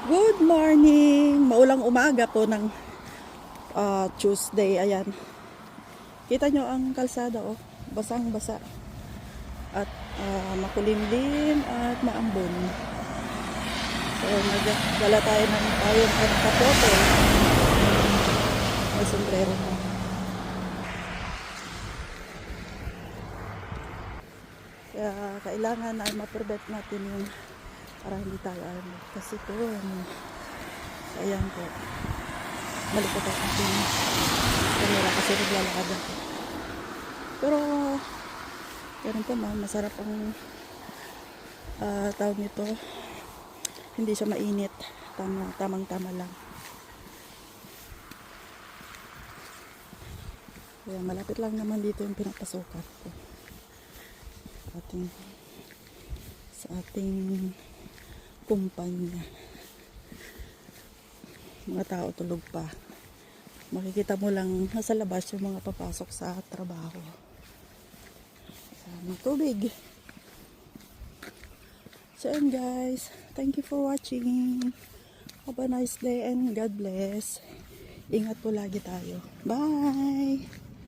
Good morning! Maulang umaga po ng Tuesday. Ayan. Kita nyo ang kalsada, oh. Basang-basa. At makulimlim at maambon. So, nagdala tayo ng tayong kapote. May sombrero na. Kaya kailangan ay ma-prevent natin yung para hindi tayo kasi ito ayan po malikot ang ating kamera kasi naglalakad ako pero ganun po masarap ang tawag nito, hindi siya mainit, tamang tama lang. Kaya malapit lang naman dito yung pinapasukan ko sa ating kumpanya. Mga tao tulog pa. Makikita mo lang nasa labas yung mga papasok sa trabaho. Mga tubig. So and guys, thank you for watching. Have a nice day and God bless. Ingat po lagi tayo. Bye!